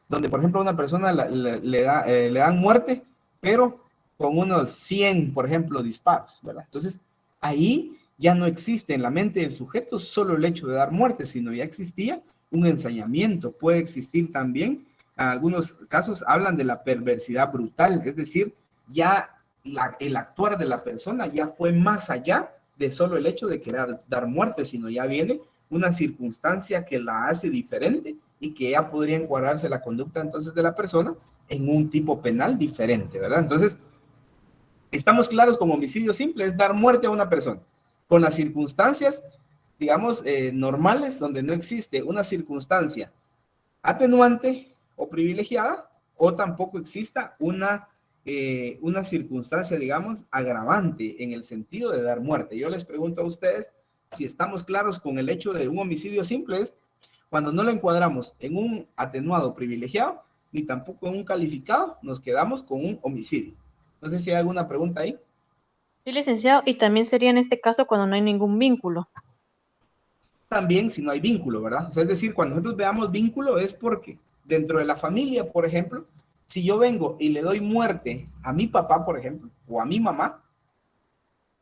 donde por ejemplo a una persona le dan muerte, pero con unos 100, por ejemplo, disparos, ¿verdad? Entonces, ahí ya no existe en la mente del sujeto solo el hecho de dar muerte, sino ya existía un ensañamiento. Puede existir también, en algunos casos hablan de la perversidad brutal, es decir, ya el actuar de la persona ya fue más allá de solo el hecho de querer dar muerte, sino ya viene una circunstancia que la hace diferente y que ya podría encuadrarse la conducta entonces de la persona en un tipo penal diferente, ¿verdad? Entonces, estamos claros como homicidio simple es dar muerte a una persona con las circunstancias, digamos, normales, donde no existe una circunstancia atenuante o privilegiada, o tampoco exista una circunstancia, digamos, agravante en el sentido de dar muerte. Yo les pregunto a ustedes si estamos claros con el hecho de un homicidio simple, es cuando no lo encuadramos en un atenuado privilegiado, ni tampoco en un calificado, nos quedamos con un homicidio. No sé si hay alguna pregunta ahí. Sí, licenciado, y también sería en este caso cuando no hay ningún vínculo. También si no hay vínculo, ¿verdad? O sea, es decir, cuando nosotros veamos vínculo es porque dentro de la familia, por ejemplo, si yo vengo y le doy muerte a mi papá, por ejemplo, o a mi mamá,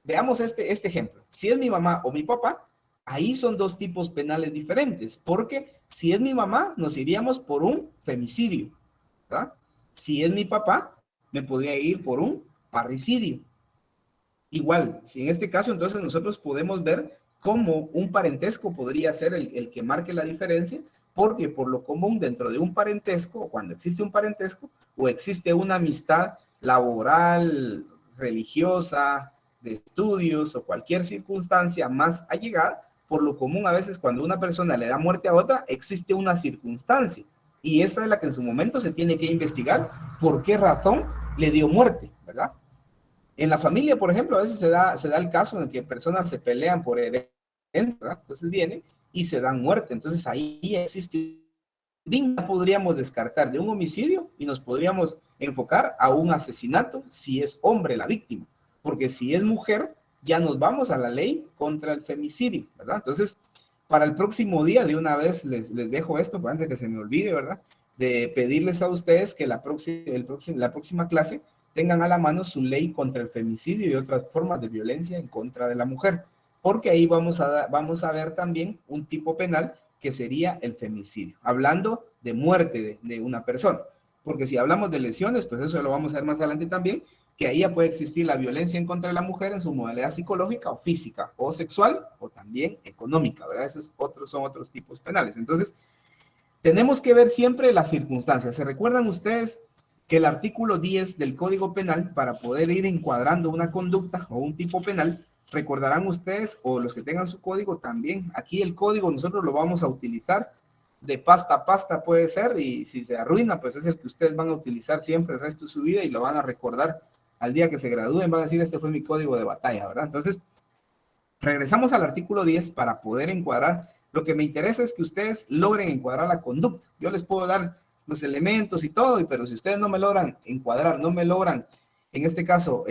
veamos este ejemplo. Si es mi mamá o mi papá, ahí son dos tipos penales diferentes, porque si es mi mamá, nos iríamos por un femicidio, ¿verdad? Si es mi papá, me podría ir por un parricidio. Igual, si en este caso entonces nosotros podemos ver cómo un parentesco podría ser el que marque la diferencia, porque por lo común dentro de un parentesco, cuando existe un parentesco, o existe una amistad laboral, religiosa, de estudios o cualquier circunstancia más allegada, por lo común a veces cuando una persona le da muerte a otra, existe una circunstancia. Y esa es la que en su momento se tiene que investigar por qué razón le dio muerte, ¿verdad? En la familia, por ejemplo, a veces se da el caso en que personas se pelean por herencia, ¿verdad? Entonces vienen y se dan muerte. Entonces ahí existe podríamos descartar de un homicidio y nos podríamos enfocar a un asesinato si es hombre la víctima, porque si es mujer ya nos vamos a la ley contra el femicidio, ¿verdad? Entonces, para el próximo día de una vez les dejo esto, para antes que se me olvide, ¿verdad? De pedirles a ustedes que la próxima clase tengan a la mano su ley contra el femicidio y otras formas de violencia en contra de la mujer, porque ahí vamos a ver también un tipo penal que sería el femicidio, hablando de muerte de una persona, porque si hablamos de lesiones, pues eso lo vamos a ver más adelante también, que ahí ya puede existir la violencia en contra de la mujer en su modalidad psicológica o física, o sexual, o también económica, ¿verdad? Son otros tipos penales. Entonces, tenemos que ver siempre las circunstancias. ¿Se recuerdan ustedes que el artículo 10 del Código Penal, para poder ir encuadrando una conducta o un tipo penal, recordarán ustedes, o los que tengan su código también, aquí el código nosotros lo vamos a utilizar de pasta a pasta puede ser, y si se arruina, pues es el que ustedes van a utilizar siempre el resto de su vida y lo van a recordar al día que se gradúen, van a decir, este fue mi código de batalla, ¿verdad? Entonces, regresamos al artículo 10 para poder encuadrar. Lo que me interesa es que ustedes logren encuadrar la conducta. Yo les puedo dar los elementos y todo, pero si ustedes no me logran encuadrar, no me logran, en este caso,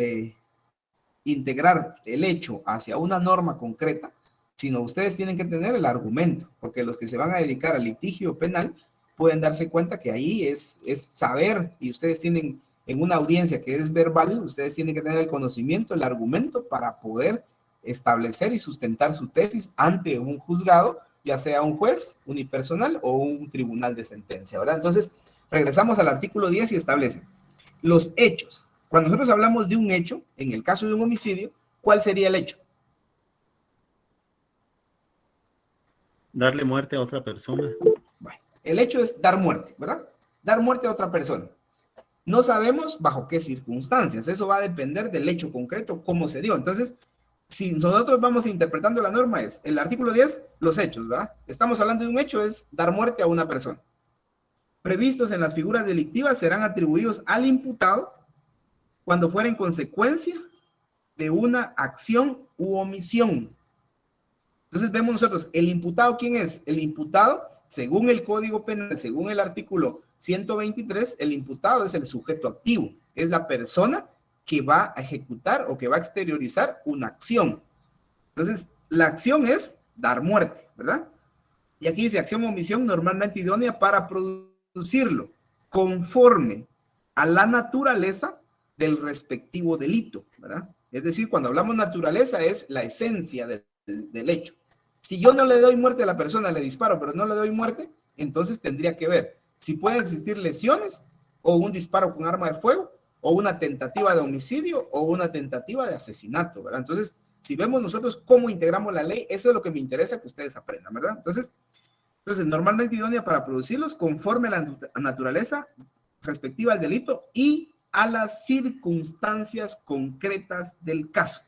integrar el hecho hacia una norma concreta, sino ustedes tienen que tener el argumento, porque los que se van a dedicar al litigio penal pueden darse cuenta que ahí es saber, y ustedes tienen en una audiencia que es verbal, ustedes tienen que tener el conocimiento, el argumento para poder establecer y sustentar su tesis ante un juzgado, ya sea un juez unipersonal o un tribunal de sentencia, ¿verdad? Entonces, regresamos al artículo 10 y establece los hechos. Cuando nosotros hablamos de un hecho, en el caso de un homicidio, ¿cuál sería el hecho? Darle muerte a otra persona. Bueno, el hecho es dar muerte, ¿verdad? Dar muerte a otra persona. No sabemos bajo qué circunstancias. Eso va a depender del hecho concreto, cómo se dio. Entonces, si nosotros vamos interpretando la norma, es el artículo 10, los hechos, ¿verdad? Estamos hablando de un hecho, es dar muerte a una persona. Previstos en las figuras delictivas serán atribuidos al imputado cuando fuera en consecuencia de una acción u omisión. Entonces vemos nosotros, ¿el imputado quién es? El imputado, según el Código Penal, según el artículo 123, el imputado es el sujeto activo, es la persona que va a ejecutar o que va a exteriorizar una acción. Entonces, la acción es dar muerte, ¿verdad? Y aquí dice acción o omisión normalmente idónea para producirlo. conforme a la naturaleza del respectivo delito, ¿verdad? Es decir, cuando hablamos naturaleza es la esencia del hecho. Si yo no le doy muerte a la persona, le disparo, pero no le doy muerte, entonces tendría que ver si pueden existir lesiones o un disparo con arma de fuego o una tentativa de homicidio o una tentativa de asesinato, ¿verdad? Entonces, si vemos nosotros cómo integramos la ley, eso es lo que me interesa que ustedes aprendan, ¿verdad? Entonces normalmente idónea para producirlos conforme a la naturaleza respectiva al delito y a las circunstancias concretas del caso.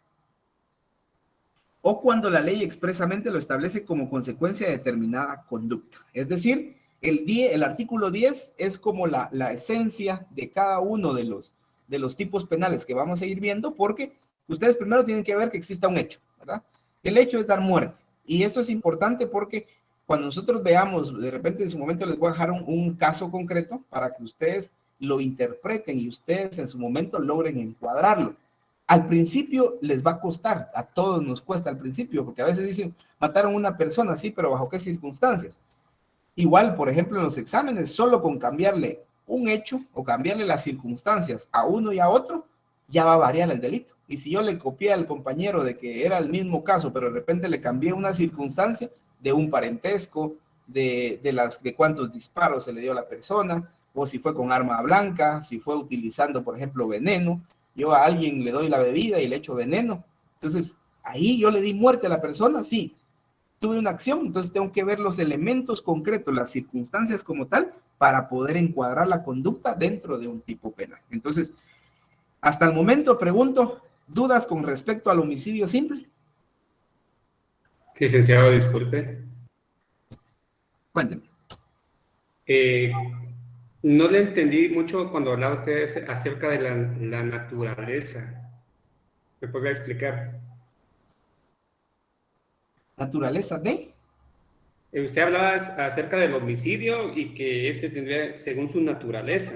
O cuando la ley expresamente lo establece como consecuencia de determinada conducta. Es decir, el artículo 10 es como la esencia de cada uno de los tipos penales que vamos a ir viendo, porque ustedes primero tienen que ver que exista un hecho, ¿verdad? El hecho es dar muerte. Y esto es importante porque cuando nosotros veamos, de repente en su momento les voy a dejar un caso concreto para que ustedes lo interpreten y ustedes en su momento logren encuadrarlo. Al principio les va a costar, a todos nos cuesta al principio, porque a veces dicen, mataron a una persona, sí, pero ¿bajo qué circunstancias? Igual, por ejemplo, en los exámenes, solo con cambiarle un hecho o cambiarle las circunstancias a uno y a otro, ya va a variar el delito. Y si yo le copié al compañero de que era el mismo caso, pero de repente le cambié una circunstancia de un parentesco, de cuántos disparos se le dio a la persona, o si fue con arma blanca, si fue utilizando, por ejemplo, veneno, yo a alguien le doy la bebida y le echo veneno, entonces ahí yo le di muerte a la persona, sí, tuve una acción, entonces tengo que ver los elementos concretos, las circunstancias como tal, para poder encuadrar la conducta dentro de un tipo penal. Entonces, hasta el momento pregunto, ¿dudas con respecto al homicidio simple? Licenciado, disculpe. Cuéntenme. No le entendí mucho cuando hablaba usted acerca de la naturaleza. ¿Me podría explicar? ¿Naturaleza de? Usted hablaba acerca del homicidio y que este tendría, según su naturaleza,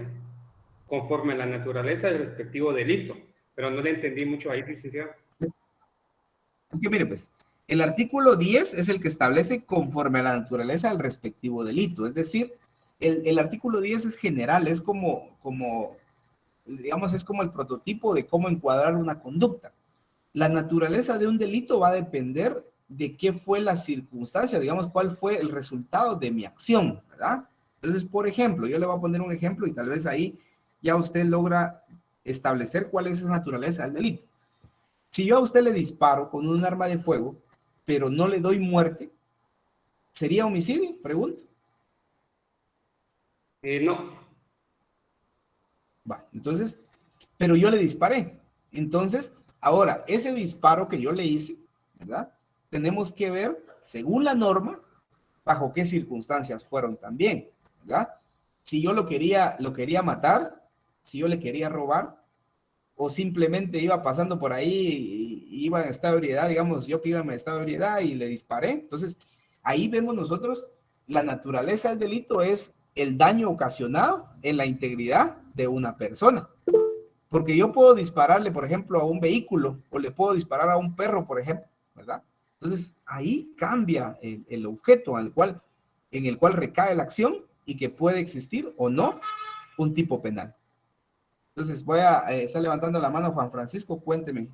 conforme a la naturaleza del respectivo delito. Pero no le entendí mucho ahí, licenciado. Es que mire, pues, el artículo 10 es el que establece conforme a la naturaleza del respectivo delito. Es decir, el artículo 10 es general, es digamos, es como el prototipo de cómo encuadrar una conducta. La naturaleza de un delito va a depender de qué fue la circunstancia, digamos, cuál fue el resultado de mi acción, ¿verdad? Entonces, por ejemplo, yo le voy a poner un ejemplo y tal vez ahí ya usted logra establecer cuál es esa naturaleza del delito. Si yo a usted le disparo con un arma de fuego, pero no le doy muerte, ¿sería homicidio? Pregunto. No. Va, entonces, pero yo le disparé. Entonces, ahora, ese disparo que yo le hice, ¿verdad? Tenemos que ver, según la norma, bajo qué circunstancias fueron también, ¿verdad? Si yo lo quería matar, si yo le quería robar, o simplemente iba pasando por ahí y iba en estado de ebriedad, digamos, yo que iba en estado de ebriedad y le disparé. Entonces, ahí vemos nosotros la naturaleza del delito es el daño ocasionado en la integridad de una persona. Porque yo puedo dispararle, por ejemplo, a un vehículo o le puedo disparar a un perro, por ejemplo, ¿verdad? Entonces, ahí cambia el objeto en el cual recae la acción y que puede existir o no un tipo penal. Entonces, voy a estar levantando la mano, Juan Francisco, cuénteme.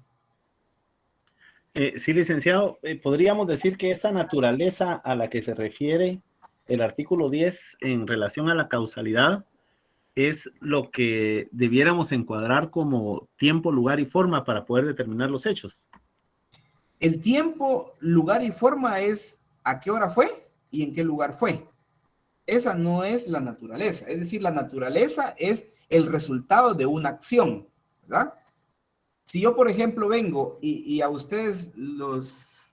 Sí, licenciado, podríamos decir que esta naturaleza a la que se refiere el artículo 10 en relación a la causalidad es lo que debiéramos encuadrar como tiempo, lugar y forma para poder determinar los hechos. El tiempo, lugar y forma es a qué hora fue y en qué lugar fue. Esa no es la naturaleza. Es decir, la naturaleza es el resultado de una acción, ¿verdad? Si yo, por ejemplo, vengo y a ustedes los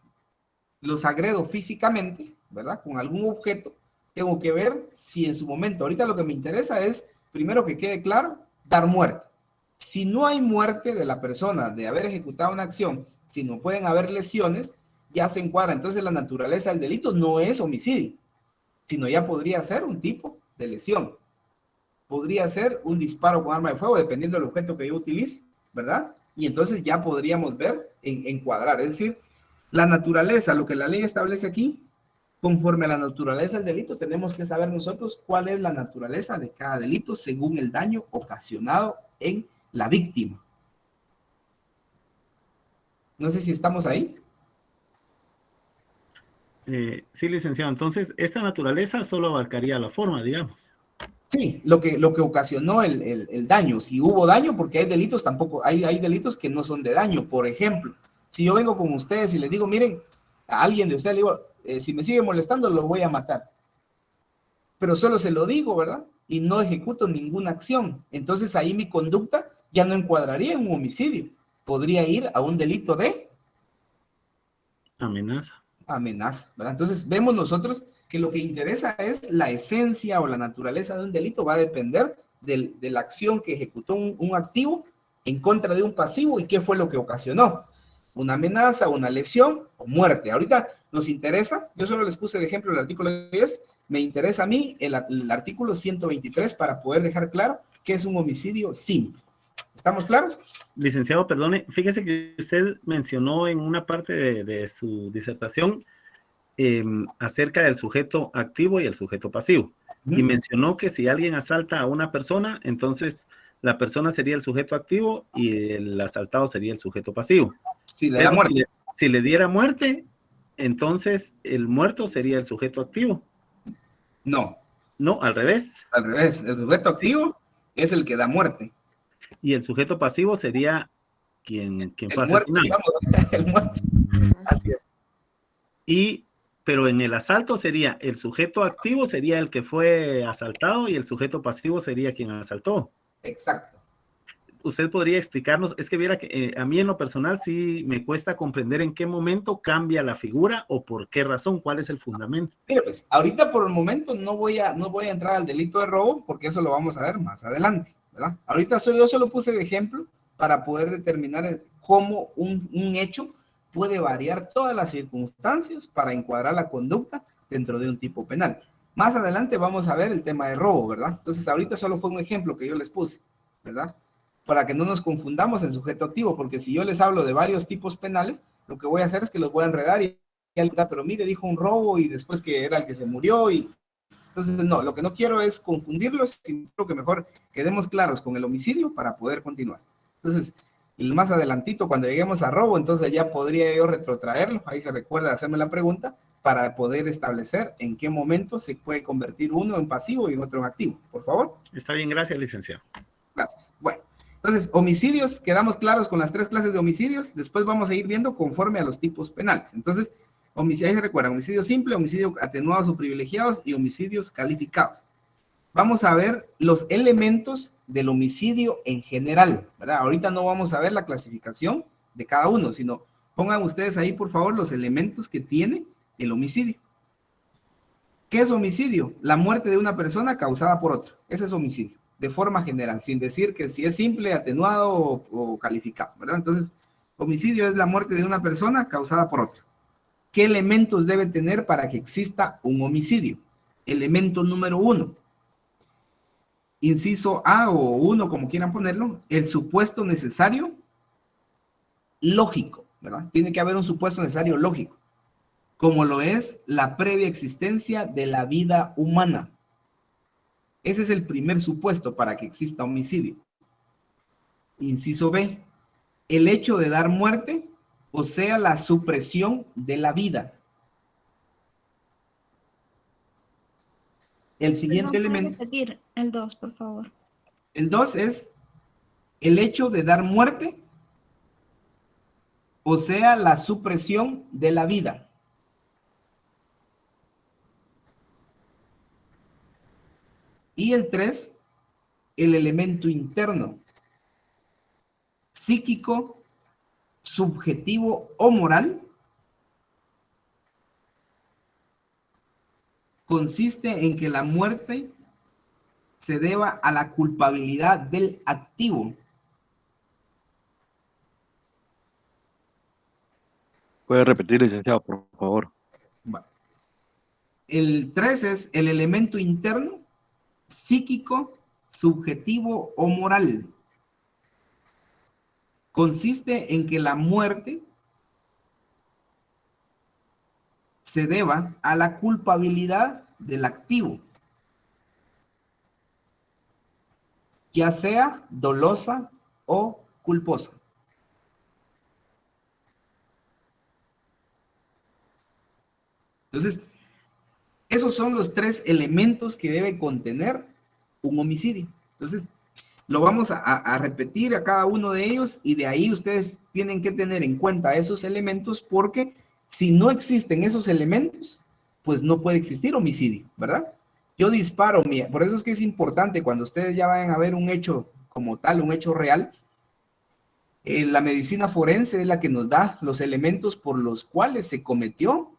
agredo físicamente, ¿verdad? Con algún objeto, tengo que ver si en su momento, ahorita lo que me interesa es, primero que quede claro, dar muerte. Si no hay muerte de la persona de haber ejecutado una acción, si no pueden haber lesiones, ya se encuadra. Entonces la naturaleza del delito no es homicidio, sino ya podría ser un tipo de lesión. Podría ser un disparo con arma de fuego, dependiendo del objeto que yo utilice, ¿verdad? Y entonces ya podríamos ver encuadrar. Es decir, la naturaleza, lo que la ley establece aquí, Conforme a la naturaleza del delito, tenemos que saber nosotros cuál es la naturaleza de cada delito según el daño ocasionado en la víctima. No sé si estamos ahí. Sí, licenciado. Entonces, esta naturaleza solo abarcaría la forma, digamos. Sí, lo que ocasionó el daño. Si hubo daño, porque hay delitos tampoco, hay delitos que no son de daño. Por ejemplo, si yo vengo con ustedes y les digo, miren, a alguien de ustedes le digo, si me sigue molestando, lo voy a matar. Pero solo se lo digo, ¿verdad? Y no ejecuto ninguna acción. Entonces ahí mi conducta ya no encuadraría en un homicidio. Podría ir a un delito de Amenaza. amenaza, ¿verdad? Entonces vemos nosotros que lo que interesa es la esencia o la naturaleza de un delito, va a depender de la acción que ejecutó un activo en contra de un pasivo y qué fue lo que ocasionó. Una amenaza, una lesión o muerte. Ahorita nos interesa, yo solo les puse de ejemplo el artículo 10, me interesa a mí el artículo 123 para poder dejar claro que es un homicidio simple. ¿Estamos claros? Licenciado, perdone, fíjese que usted mencionó en una parte de su disertación acerca del sujeto activo y el sujeto pasivo. Y mencionó que si alguien asalta a una persona, entonces la persona sería el sujeto activo y el asaltado sería el sujeto pasivo. Si le da Pero muerte. si le diera muerte, entonces el muerto sería el sujeto activo. No, No, al revés. al revés. El sujeto activo es el que da muerte. Y el sujeto pasivo sería quien fue El muerto, asesinado. digamos, el muerto. Así es. Pero en el asalto sería el sujeto activo sería el que fue asaltado y el sujeto pasivo sería quien asaltó. Exacto. Usted podría explicarnos, es que viera que a mí en lo personal sí me cuesta comprender en qué momento cambia la figura o por qué razón, cuál es el fundamento. Mire, pues, ahorita por el momento no voy a entrar al delito de robo porque eso lo vamos a ver más adelante, ¿verdad? Ahorita yo solo puse de ejemplo para poder determinar cómo un hecho puede variar todas las circunstancias para encuadrar la conducta dentro de un tipo penal. Más adelante vamos a ver el tema de robo, ¿verdad? Entonces, ahorita solo fue un ejemplo que yo les puse, ¿verdad? Para que no nos confundamos en sujeto activo, porque si yo les hablo de varios tipos penales, lo que voy a hacer es que los voy a enredar pero mire, dijo un robo y después que era el que se murió y entonces no, lo que no quiero es confundirlos, sino que mejor quedemos claros con el homicidio para poder continuar. Entonces, más adelantito, cuando lleguemos a robo, entonces ya podría yo retrotraerlo, ahí se recuerda hacerme la pregunta, para poder establecer en qué momento se puede convertir uno en pasivo y en otro en activo. Por favor. Está bien, gracias, licenciado. Gracias. Bueno, entonces, homicidios, quedamos claros con las 3 clases de homicidios, después vamos a ir viendo conforme a los tipos penales. Entonces, homicidio, ahí se recuerda, homicidio simple, homicidio atenuados o privilegiados y homicidios calificados. Vamos a ver los elementos del homicidio en general, ¿verdad? Ahorita no vamos a ver la clasificación de cada uno, sino pongan ustedes ahí, por favor, los elementos que tiene el homicidio. ¿Qué es homicidio? La muerte de una persona causada por otra. Ese es homicidio, de forma general, sin decir que si es simple, atenuado o calificado, ¿verdad? Entonces, homicidio es la muerte de una persona causada por otra. ¿Qué elementos debe tener para que exista un homicidio? Elemento número 1. Inciso A o 1, como quieran ponerlo, el supuesto necesario lógico, ¿verdad? Tiene que haber un supuesto necesario lógico, como lo es la previa existencia de la vida humana. Ese es el primer supuesto para que exista homicidio. Inciso B, el hecho de dar muerte, o sea, la supresión de la vida. El siguiente elemento. Repetir el 2, por favor. El 2 es el hecho de dar muerte, o sea, la supresión de la vida. Y el 3, el elemento interno, psíquico, subjetivo o moral, consiste en que la muerte se deba a la culpabilidad del activo. ¿Puede repetir, licenciado, por favor? Bueno. El 3 es el elemento interno, psíquico, subjetivo o moral. Consiste en que la muerte se deba a la culpabilidad del activo, ya sea dolosa o culposa. Entonces, esos son los tres elementos que debe contener un homicidio. Entonces, lo vamos a repetir a cada uno de ellos y de ahí ustedes tienen que tener en cuenta esos elementos porque si no existen esos elementos, pues no puede existir homicidio, ¿verdad? Yo disparo, por eso es que es importante cuando ustedes ya vayan a ver un hecho como tal, un hecho real, la medicina forense es la que nos da los elementos por los cuales se cometió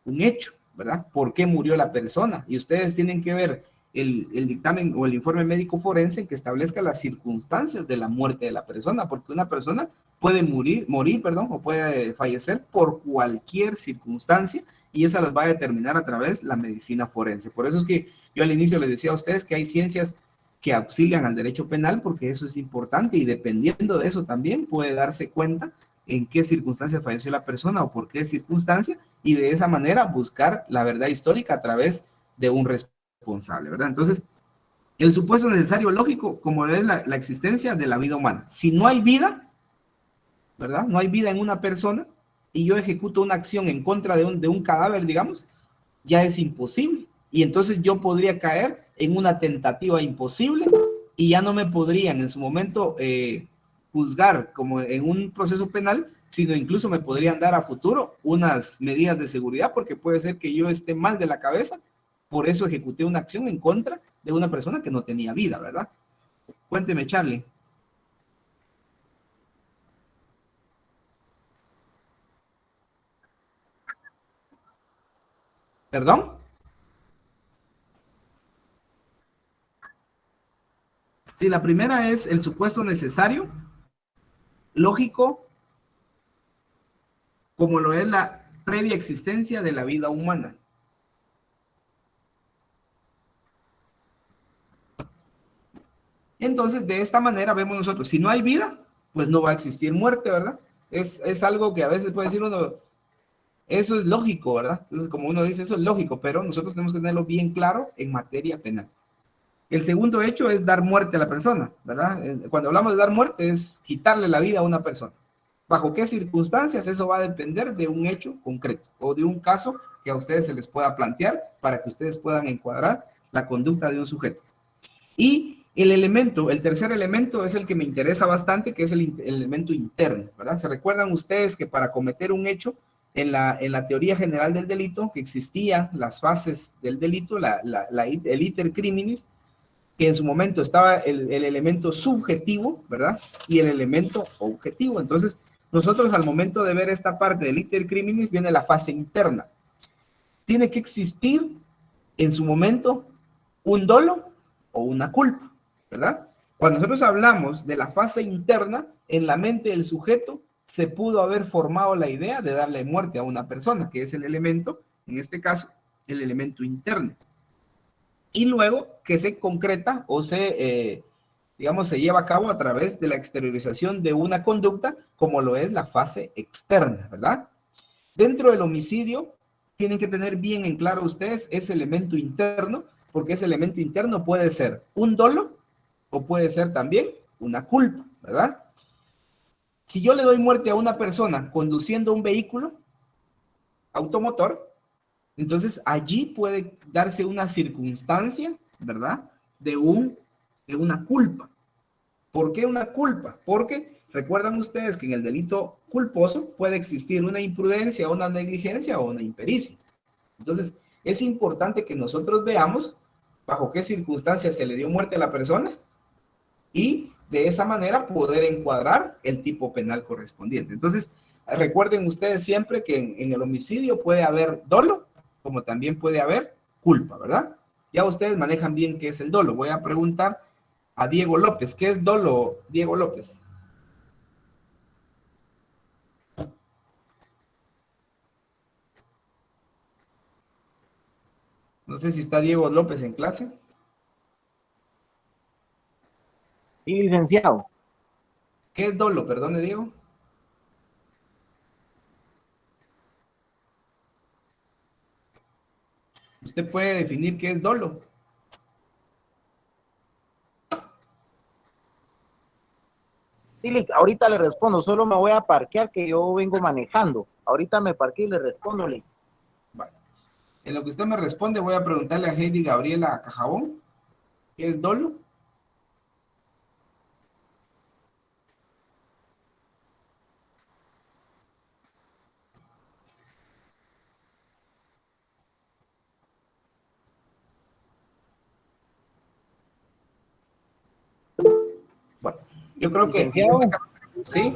un hecho, ¿verdad? ¿Por qué murió la persona? Y ustedes tienen que ver el dictamen o el informe médico forense que establezca las circunstancias de la muerte de la persona, porque una persona puede morir, o puede fallecer por cualquier circunstancia y esa las va a determinar a través de la medicina forense. Por eso es que yo al inicio les decía a ustedes que hay ciencias que auxilian al derecho penal porque eso es importante y dependiendo de eso también puede darse cuenta en qué circunstancias falleció la persona o por qué circunstancia y de esa manera buscar la verdad histórica a través de un responsable, ¿verdad? Entonces, el supuesto necesario lógico, como es la existencia de la vida humana. Si no hay vida, ¿verdad? No hay vida en una persona y yo ejecuto una acción en contra de un cadáver, digamos, ya es imposible. Y entonces yo podría caer en una tentativa imposible y ya no me podrían en su momento juzgar como en un proceso penal, sino incluso me podrían dar a futuro unas medidas de seguridad porque puede ser que yo esté mal de la cabeza, por eso ejecuté una acción en contra de una persona que no tenía vida, ¿verdad? Cuénteme, Charlie. ¿Perdón? Sí, la primera es el supuesto necesario, lógico, como lo es la previa existencia de la vida humana. Entonces, de esta manera vemos nosotros, si no hay vida, pues no va a existir muerte, ¿verdad? Es algo que a veces puede decir uno, eso es lógico, ¿verdad? Entonces, como uno dice, eso es lógico, pero nosotros tenemos que tenerlo bien claro en materia penal. El segundo hecho es dar muerte a la persona, ¿verdad? Cuando hablamos de dar muerte es quitarle la vida a una persona. ¿Bajo qué circunstancias? Eso va a depender de un hecho concreto o de un caso que a ustedes se les pueda plantear para que ustedes puedan encuadrar la conducta de un sujeto. Y el tercer elemento es el que me interesa bastante, que es el elemento interno, ¿verdad? ¿Se recuerdan ustedes que para cometer un hecho, en la teoría general del delito, que existían las fases del delito, el iter criminis, que en su momento estaba el elemento subjetivo, ¿verdad? Y el elemento objetivo. Entonces, nosotros al momento de ver esta parte del iter criminis, viene la fase interna. Tiene que existir en su momento un dolo o una culpa, ¿verdad? Cuando nosotros hablamos de la fase interna, en la mente del sujeto se pudo haber formado la idea de darle muerte a una persona, que es el elemento, en este caso, el elemento interno. Y luego que se concreta o digamos, se lleva a cabo a través de la exteriorización de una conducta, como lo es la fase externa, ¿verdad? Dentro del homicidio, tienen que tener bien en claro ustedes ese elemento interno, porque ese elemento interno puede ser un dolo o puede ser también una culpa, ¿verdad? Si yo le doy muerte a una persona conduciendo un vehículo automotor, entonces allí puede darse una circunstancia, ¿verdad? De una culpa. ¿Por qué una culpa? Porque recuerdan ustedes que en el delito culposo puede existir una imprudencia, una negligencia o una impericia. Entonces, es importante que nosotros veamos bajo qué circunstancias se le dio muerte a la persona y de esa manera poder encuadrar el tipo penal correspondiente. Entonces, recuerden ustedes siempre que en el homicidio puede haber dolo, como también puede haber culpa, ¿verdad? Ya ustedes manejan bien qué es el dolo. Voy a preguntar a Diego López. ¿Qué es dolo, Diego López? No sé si está Diego López en clase. Sí, licenciado. ¿Qué es dolo? Perdone, Diego. usted puede definir qué es dolo. Sí, ahorita le respondo, solo me voy a parquear que yo vengo manejando. Ahorita me parqueo y le respondo, Lick. Vale. En lo que usted me responde, voy a preguntarle a Heidi Gabriela Cajabón, ¿qué es dolo? Bueno, yo creo que... Licenciado. ¿Sí?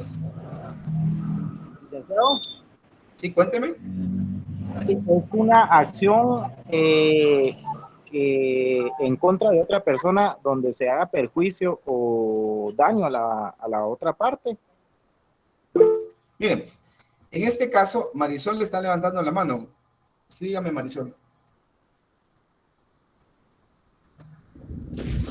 Licenciado. Sí, cuénteme. Sí, es una acción que en contra de otra persona donde se haga perjuicio o daño a la otra parte. Miren, pues, en este caso, Marisol le está levantando la mano. Sí, dígame, Marisol.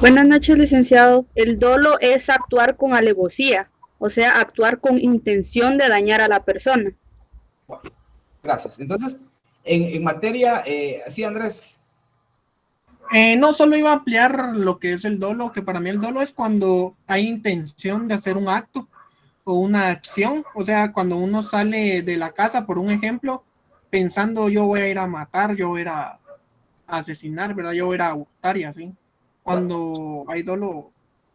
Buenas noches, licenciado. El dolo es actuar con alevosía, o sea, actuar con intención de dañar a la persona. Bueno, gracias. Entonces, en materia, sí, Andrés. No, solo iba a ampliar lo que es el dolo, que para mí el dolo es cuando hay intención de hacer un acto o una acción, o sea, cuando uno sale de la casa, por un ejemplo, pensando yo voy a ir a matar, yo voy a ir a asesinar, ¿verdad? Yo voy a ir a hurtar y así. Cuando hay dolo,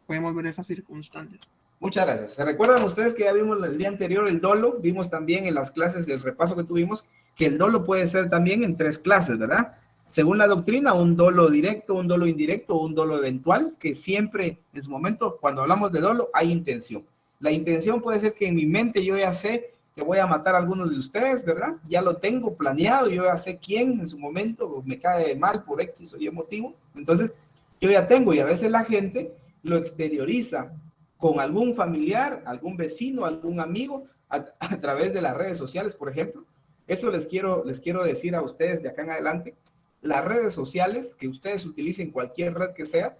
podemos ver esas circunstancias. Muchas gracias. ¿Se recuerdan ustedes que ya vimos el día anterior el dolo? Vimos también en las clases, el repaso que tuvimos, que el dolo puede ser también en 3 clases, ¿verdad? Según la doctrina, un dolo directo, un dolo indirecto o un dolo eventual, que siempre en su momento, cuando hablamos de dolo, hay intención. La intención puede ser que en mi mente yo ya sé que voy a matar a algunos de ustedes, ¿verdad? Ya lo tengo planeado, yo ya sé quién en su momento me cae mal por X o Y motivo. Entonces, yo ya tengo, y a veces la gente lo exterioriza con algún familiar, algún vecino, algún amigo, a través de las redes sociales, por ejemplo. Eso les quiero decir a ustedes de acá en adelante. Las redes sociales, que ustedes utilicen cualquier red que sea,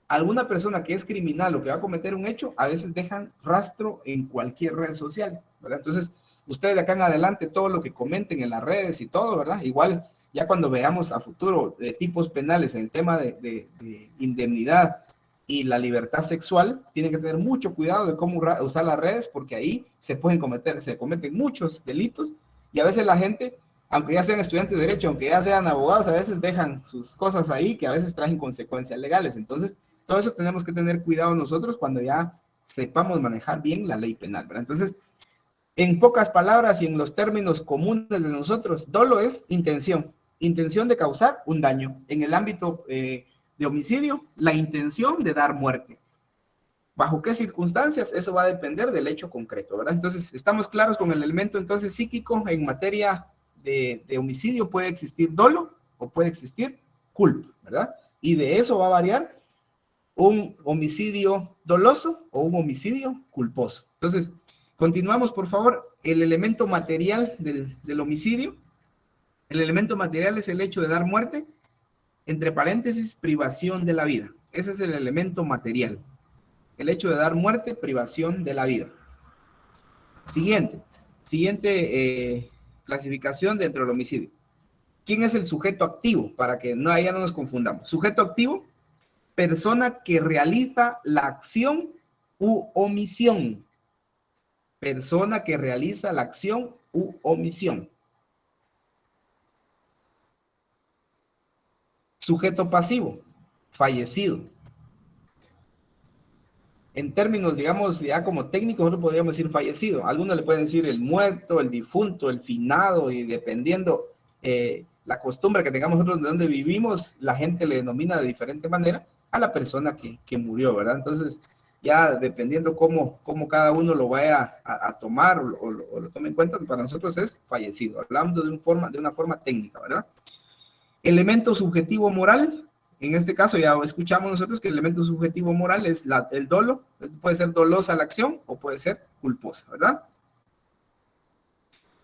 alguna persona que es criminal o que va a cometer un hecho, a veces dejan rastro en cualquier red social, ¿verdad? Entonces, ustedes de acá en adelante, todo lo que comenten en las redes y todo, ¿verdad? Igual, ya cuando veamos a futuro tipos penales en el tema de indemnidad y la libertad sexual, tienen que tener mucho cuidado de cómo usar las redes, porque ahí se cometen muchos delitos, y a veces la gente, aunque ya sean estudiantes de derecho, aunque ya sean abogados, a veces dejan sus cosas ahí que a veces traen consecuencias legales. Entonces, todo eso tenemos que tener cuidado nosotros cuando ya sepamos manejar bien la ley penal, ¿verdad? Entonces, en pocas palabras y en los términos comunes de nosotros, dolo es intención de causar un daño. En el ámbito de homicidio, la intención de dar muerte. ¿Bajo qué circunstancias? Eso va a depender del hecho concreto, ¿verdad? Entonces, estamos claros con el elemento entonces psíquico. En materia de homicidio puede existir dolo o puede existir culpa, ¿verdad? Y de eso va a variar un homicidio doloso o un homicidio culposo. Entonces, continuamos, por favor. El elemento material del homicidio. El elemento material es el hecho de dar muerte, entre paréntesis, privación de la vida. Ese es el elemento material. El hecho de dar muerte, privación de la vida. Siguiente clasificación dentro del homicidio. ¿Quién es el sujeto activo? Para que ya no nos confundamos. Sujeto activo, persona que realiza la acción u omisión. Persona que realiza la acción u omisión. Sujeto pasivo, fallecido. En términos, digamos, ya como técnicos, nosotros podríamos decir fallecido. Algunos le pueden decir el muerto, el difunto, el finado, y dependiendo la costumbre que tengamos nosotros de donde vivimos, la gente le denomina de diferente manera a la persona que murió, ¿verdad? Entonces, ya dependiendo cómo cada uno lo vaya a tomar o lo tome en cuenta, para nosotros es fallecido. Hablamos de una forma técnica, ¿verdad? Elemento subjetivo moral. En este caso ya escuchamos nosotros que el elemento subjetivo moral es el dolo. Puede ser dolosa la acción o puede ser culposa, ¿verdad?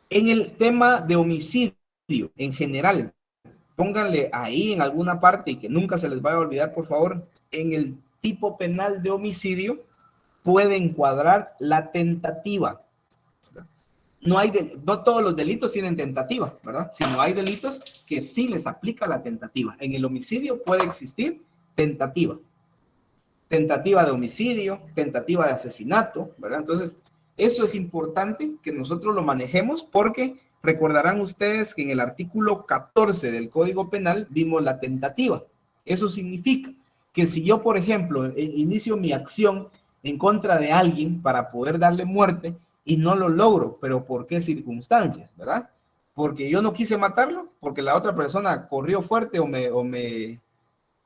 En el tema de homicidio en general, pónganle ahí en alguna parte y que nunca se les vaya a olvidar, por favor, en el tipo penal de homicidio puede encuadrar la tentativa. no todos los delitos tienen tentativa, ¿verdad? Sino hay delitos que sí les aplica la tentativa. En el homicidio puede existir tentativa. Tentativa de homicidio, tentativa de asesinato, ¿verdad? Entonces, eso es importante que nosotros lo manejemos porque recordarán ustedes que en el artículo 14 del Código Penal vimos la tentativa. Eso significa que si yo, por ejemplo, inicio mi acción en contra de alguien para poder darle muerte y no lo logro, pero ¿por qué circunstancias, verdad? Porque yo no quise matarlo, porque la otra persona corrió fuerte o me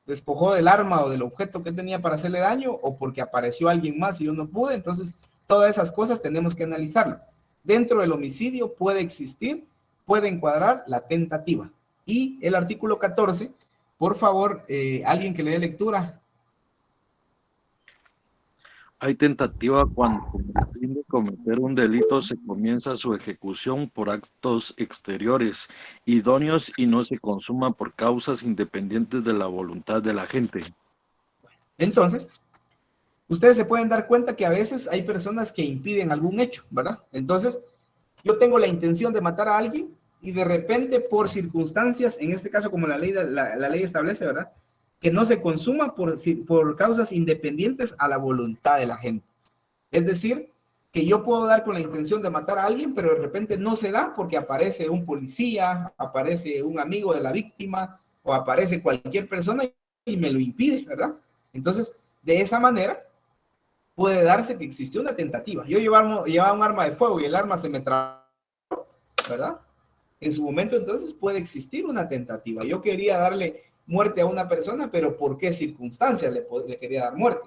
despojó del arma o del objeto que tenía para hacerle daño, o porque apareció alguien más y yo no pude. Entonces, todas esas cosas tenemos que analizarlo. Dentro del homicidio puede existir, puede encuadrar la tentativa. Y el artículo 14, por favor, alguien que le dé lectura. Hay tentativa cuando con el fin de cometer un delito se comienza su ejecución por actos exteriores, idóneos y no se consuma por causas independientes de la voluntad de la gente. Entonces, ustedes se pueden dar cuenta que a veces hay personas que impiden algún hecho, ¿verdad? Entonces, yo tengo la intención de matar a alguien y de repente por circunstancias, en este caso como la ley establece, ¿verdad?, que no se consuma por causas independientes a la voluntad de la gente. Es decir, que yo puedo dar con la intención de matar a alguien, pero de repente no se da porque aparece un policía, aparece un amigo de la víctima o aparece cualquier persona y me lo impide, ¿verdad? Entonces, de esa manera puede darse que existió una tentativa. Yo llevaba un arma de fuego y el arma se me trabó, ¿verdad? En su momento, entonces, puede existir una tentativa. Yo quería darle muerte a una persona, pero ¿por qué circunstancias le quería dar muerte?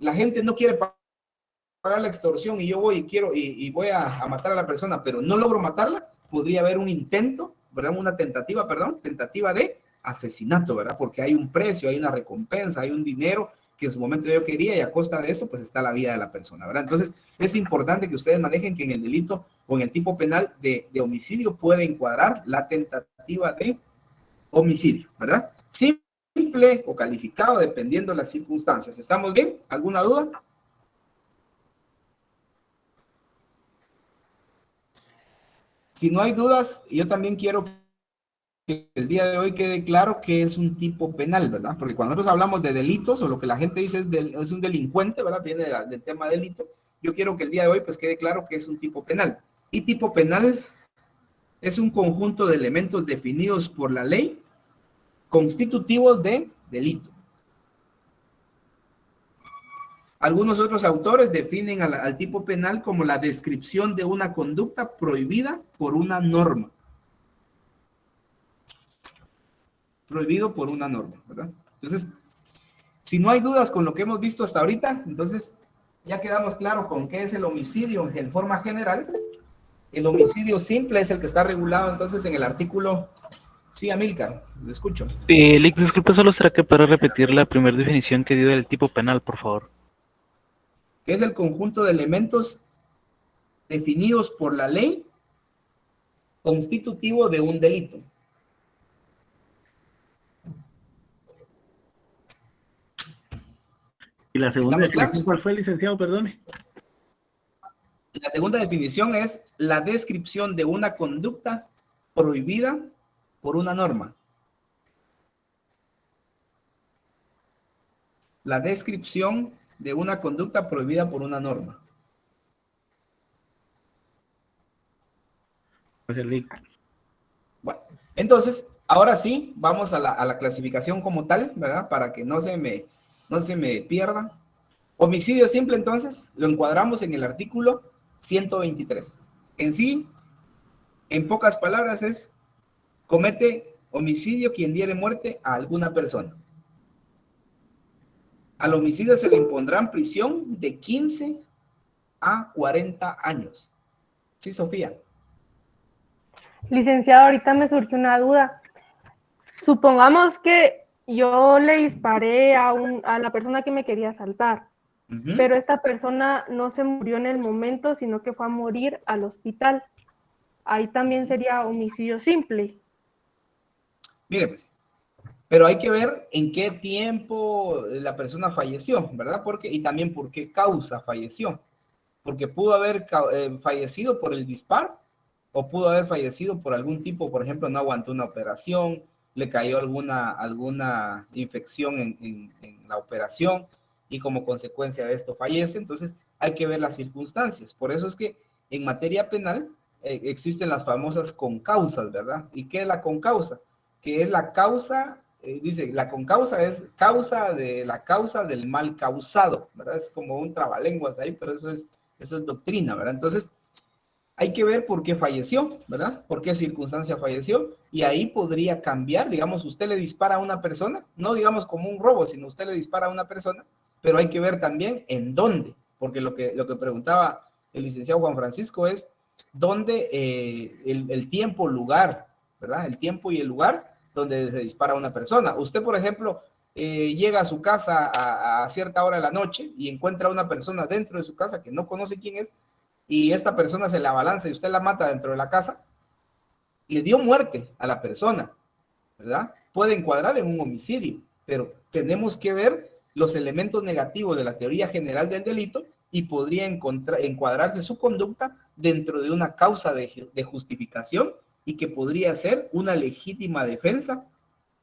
La gente no quiere pagar la extorsión y yo voy y voy a matar a la persona, pero no logro matarla. Podría haber un intento, ¿verdad? Una tentativa, tentativa de asesinato, ¿verdad? Porque hay un precio, hay una recompensa, hay un dinero que en su momento yo quería y a costa de eso, pues está la vida de la persona, ¿verdad? Entonces, es importante que ustedes manejen que en el delito o en el tipo penal de homicidio puede encuadrar la tentativa de homicidio, ¿verdad? Simple o calificado dependiendo de las circunstancias. ¿Estamos bien? ¿Alguna duda? Si no hay dudas, yo también quiero que el día de hoy quede claro que es un tipo penal, ¿verdad? Porque cuando nosotros hablamos de delitos o lo que la gente dice es un delincuente, ¿verdad? Viene del tema delito. Yo quiero que el día de hoy pues quede claro que es un tipo penal. Y tipo penal es un conjunto de elementos definidos por la ley constitutivos de delito. Algunos otros autores definen al tipo penal como la descripción de una conducta prohibida por una norma. Prohibido por una norma, ¿verdad? Entonces, si no hay dudas con lo que hemos visto hasta ahorita, entonces ya quedamos claro con qué es el homicidio en forma general. El homicidio simple es el que está regulado entonces en el artículo... Sí, Amílcar, lo escucho. Lick, disculpe, solo será que para repetir la primera definición que dio del tipo penal, por favor. Que es el conjunto de elementos definidos por la ley constitutivo de un delito. ¿Y la segunda definición cuál fue, licenciado? Perdone. La segunda definición es la descripción de una conducta prohibida por una norma. La descripción de una conducta prohibida por una norma. Bueno, entonces, ahora sí, vamos a la clasificación como tal, ¿verdad? Para que no se me pierda. Homicidio simple, entonces, lo encuadramos en el artículo 123. En sí, en pocas palabras, es comete homicidio quien diere muerte a alguna persona. Al homicidio se le impondrán prisión de 15 a 40 años. Sí, Sofía. Licenciado, ahorita me surgió una duda. Supongamos que yo le disparé a la persona que me quería asaltar, pero esta persona no se murió en el momento, sino que fue a morir al hospital. Ahí también sería homicidio simple. Mire, pues, pero hay que ver en qué tiempo la persona falleció, ¿verdad? Y también por qué causa falleció. porque pudo haber fallecido por el disparo, o pudo haber fallecido por algún tipo, por ejemplo, no aguantó una operación, le cayó alguna infección en la operación, y como consecuencia de esto fallece. Entonces hay que ver las circunstancias. Por eso es que en materia penal existen las famosas concausas, ¿verdad? ¿Y qué es la concausa? Que es la causa, dice, la concausa es causa del mal causado, ¿verdad? Es como un trabalenguas ahí, pero eso es doctrina, ¿verdad? Entonces hay que ver por qué falleció, ¿verdad? Por qué circunstancia falleció, y ahí podría cambiar. Digamos, usted le dispara a una persona, no digamos como un robo, sino usted le dispara a una persona, pero hay que ver también en dónde, porque lo que preguntaba el licenciado Juan Francisco es dónde el tiempo, lugar, ¿verdad? El tiempo y el lugar donde se dispara a una persona. Usted, por ejemplo, llega a su casa a cierta hora de la noche y encuentra a una persona dentro de su casa que no conoce quién es, y esta persona se la abalanza y usted la mata dentro de la casa, le dio muerte a la persona, ¿verdad? Puede encuadrar en un homicidio, pero tenemos que ver los elementos negativos de la teoría general del delito y podría encuadrarse su conducta dentro de una causa de justificación y que podría ser una legítima defensa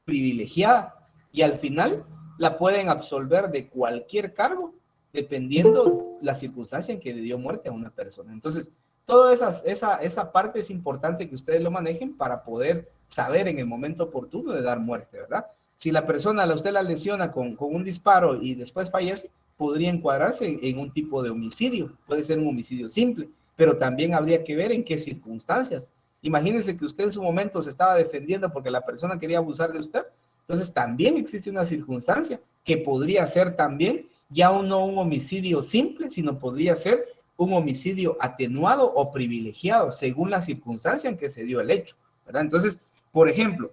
privilegiada, y al final la pueden absolver de cualquier cargo dependiendo la circunstancia en que le dio muerte a una persona. Entonces, toda esa parte es importante que ustedes lo manejen para poder saber en el momento oportuno de dar muerte, ¿verdad? Si la persona usted la lesiona con un disparo y después fallece, podría encuadrarse en un tipo de homicidio. Puede ser un homicidio simple, pero también habría que ver en qué circunstancias. Imagínense que usted en su momento se estaba defendiendo porque la persona quería abusar de usted. Entonces también existe una circunstancia que podría ser también ya no un homicidio simple, sino podría ser un homicidio atenuado o privilegiado según la circunstancia en que se dio el hecho, ¿verdad? Entonces, por ejemplo,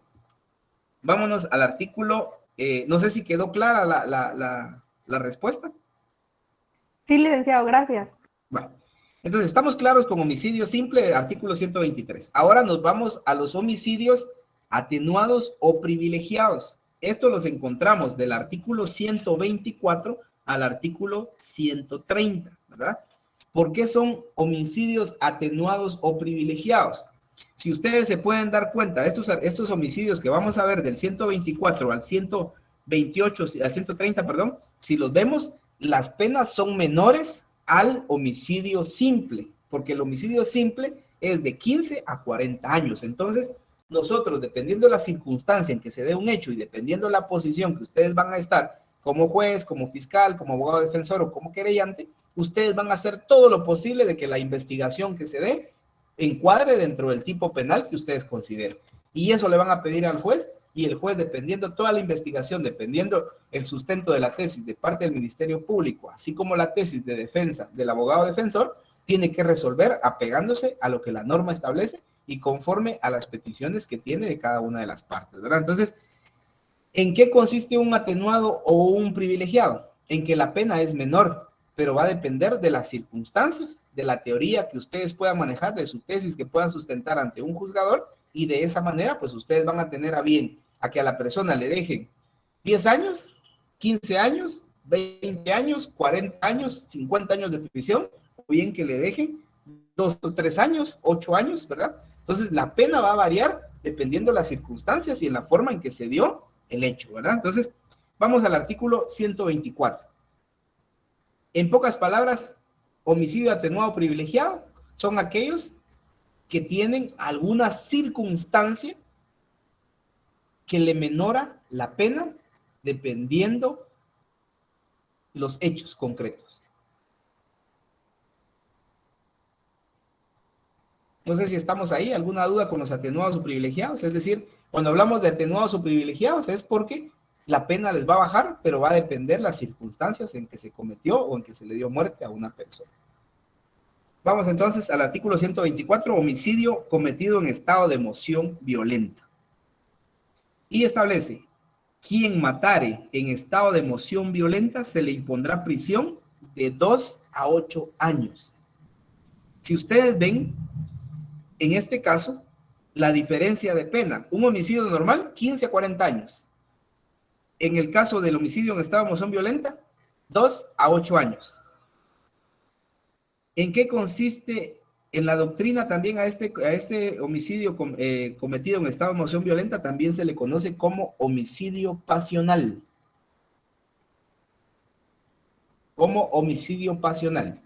vámonos al artículo, no sé si quedó clara la respuesta. Sí, licenciado, gracias. Bueno, entonces estamos claros con homicidio simple, artículo 123. Ahora nos vamos a los homicidios atenuados o privilegiados. Esto los encontramos del artículo 124 al artículo 130, ¿verdad? ¿Por qué son homicidios atenuados o privilegiados? Si ustedes se pueden dar cuenta, estos homicidios que vamos a ver del 124 al 128, al 130, perdón, si los vemos, las penas son menores al homicidio simple, porque el homicidio simple es de 15 a 40 años. Entonces, nosotros, dependiendo de la circunstancia en que se dé un hecho y dependiendo de la posición que ustedes van a estar como juez, como fiscal, como abogado defensor o como querellante, ustedes van a hacer todo lo posible de que la investigación que se dé encuadre dentro del tipo penal que ustedes consideren. Y eso le van a pedir al juez, y el juez, dependiendo toda la investigación, dependiendo el sustento de la tesis de parte del Ministerio Público, así como la tesis de defensa del abogado defensor, tiene que resolver apegándose a lo que la norma establece y conforme a las peticiones que tiene de cada una de las partes, ¿verdad? Entonces, ¿en qué consiste un atenuado o un privilegiado? En que la pena es menor, pero va a depender de las circunstancias, de la teoría que ustedes puedan manejar, de su tesis que puedan sustentar ante un juzgador, y de esa manera, pues ustedes van a tener a bien a que a la persona le dejen 10 años, 15 años, 20 años, 40 años, 50 años de prisión, o bien que le dejen 2 o 3 años, 8 años, ¿verdad? Entonces, la pena va a variar dependiendo de las circunstancias y en la forma en que se dio el hecho, ¿verdad? Entonces, vamos al artículo 124. En pocas palabras, homicidio atenuado privilegiado son aquellos que tienen alguna circunstancia que le menora la pena dependiendo los hechos concretos. No sé si estamos ahí, ¿alguna duda con los atenuados o privilegiados? Es decir, cuando hablamos de atenuados o privilegiados es porque la pena les va a bajar, pero va a depender las circunstancias en que se cometió o en que se le dio muerte a una persona. Vamos entonces al artículo 124, homicidio cometido en estado de emoción violenta. Y establece, quien matare en estado de emoción violenta se le impondrá prisión de 2 a 8 años. Si ustedes ven, en este caso, la diferencia de pena, un homicidio normal, 15 a 40 años. En el caso del homicidio en estado de emoción violenta, 2 a 8 años. ¿En qué consiste en la doctrina también a este homicidio cometido en estado de emoción violenta? También se le conoce como homicidio pasional. Como homicidio pasional.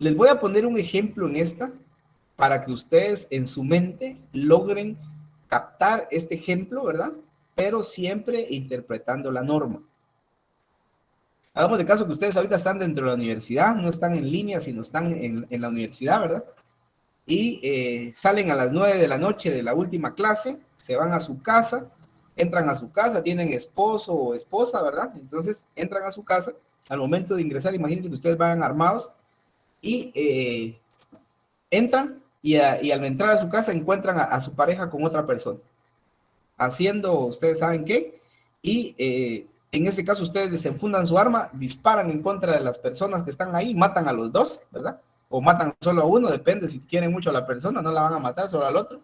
Les voy a poner un ejemplo en esta para que ustedes en su mente logren captar este ejemplo, ¿verdad? Pero siempre interpretando la norma. Hagamos de caso que ustedes ahorita están dentro de la universidad, no están en línea, sino están en la universidad, ¿verdad? Y salen a las 9 de la noche de la última clase, se van a su casa, entran a su casa, tienen esposo o esposa, ¿verdad? Entonces entran a su casa, al momento de ingresar, imagínense que ustedes van armados y entran y al entrar a su casa encuentran a su pareja con otra persona, haciendo ustedes saben qué, y en ese caso ustedes desenfundan su arma, disparan en contra de las personas que están ahí, matan a los dos, ¿verdad? O matan solo a uno, depende, si quieren mucho a la persona, no la van a matar solo al otro.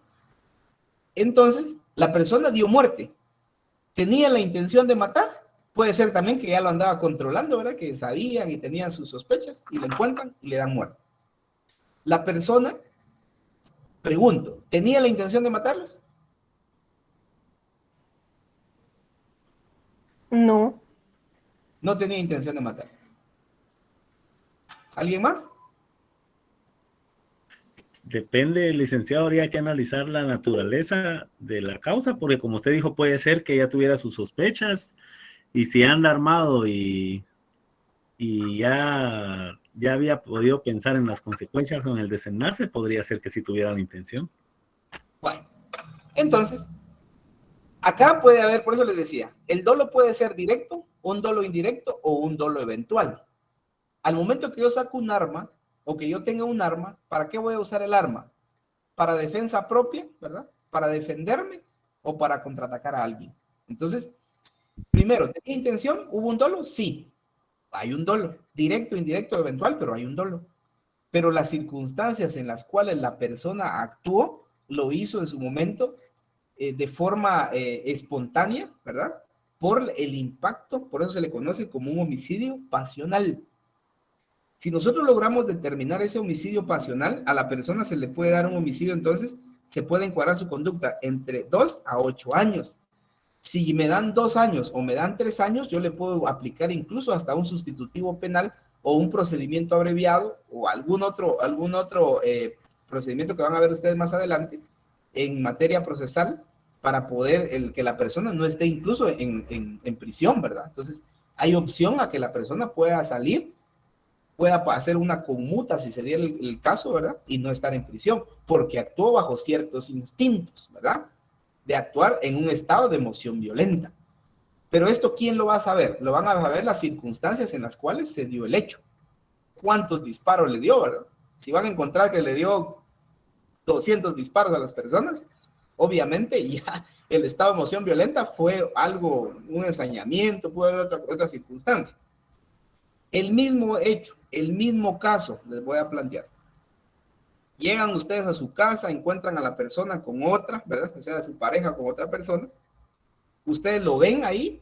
Entonces, la persona dio muerte. ¿Tenía la intención de matar? Puede ser también que ya lo andaba controlando, ¿verdad? Que sabían y tenían sus sospechas y lo encuentran y le dan muerte. La persona, pregunto, ¿tenía la intención de matarlos? No. No tenía intención de matar. ¿Alguien más? Depende, licenciado, habría que analizar la naturaleza de la causa, porque como usted dijo, puede ser que ya tuviera sus sospechas, y si anda armado y ya había podido pensar en las consecuencias o en el desenlace, podría ser que sí tuviera la intención. Bueno, entonces, acá puede haber, por eso les decía, el dolo puede ser directo, un dolo indirecto o un dolo eventual. Al momento que yo saco un arma, o que yo tenga un arma, ¿para qué voy a usar el arma? ¿Para defensa propia, verdad? ¿Para defenderme o para contraatacar a alguien? Entonces, primero, ¿tenía intención? ¿Hubo un dolo? Sí, hay un dolo. Directo, indirecto, eventual, pero hay un dolo. Pero las circunstancias en las cuales la persona actuó, lo hizo en su momento de forma espontánea, ¿verdad? Por el impacto, por eso se le conoce como un homicidio pasional. Si nosotros logramos determinar ese homicidio pasional, a la persona se le puede dar un homicidio, entonces se puede encuadrar su conducta entre 2 a 8 años. Si me dan 2 años o me dan 3 años, yo le puedo aplicar incluso hasta un sustitutivo penal o un procedimiento abreviado o algún otro procedimiento que van a ver ustedes más adelante en materia procesal para poder que la persona no esté incluso en prisión, ¿verdad? Entonces, hay opción a que la persona pueda salir, pueda hacer una conmuta si se diera el caso, ¿verdad? Y no estar en prisión, porque actuó bajo ciertos instintos, ¿verdad? De actuar en un estado de emoción violenta. Pero esto, ¿quién lo va a saber? Lo van a saber las circunstancias en las cuales se dio el hecho. ¿Cuántos disparos le dio, verdad? Si van a encontrar que le dio 200 disparos a las personas, obviamente ya el estado de emoción violenta fue algo, un ensañamiento, puede haber otra circunstancia. El mismo hecho, el mismo caso les voy a plantear. Llegan ustedes a su casa, encuentran a la persona con otra, ¿verdad? O sea, a su pareja con otra persona. Ustedes lo ven ahí,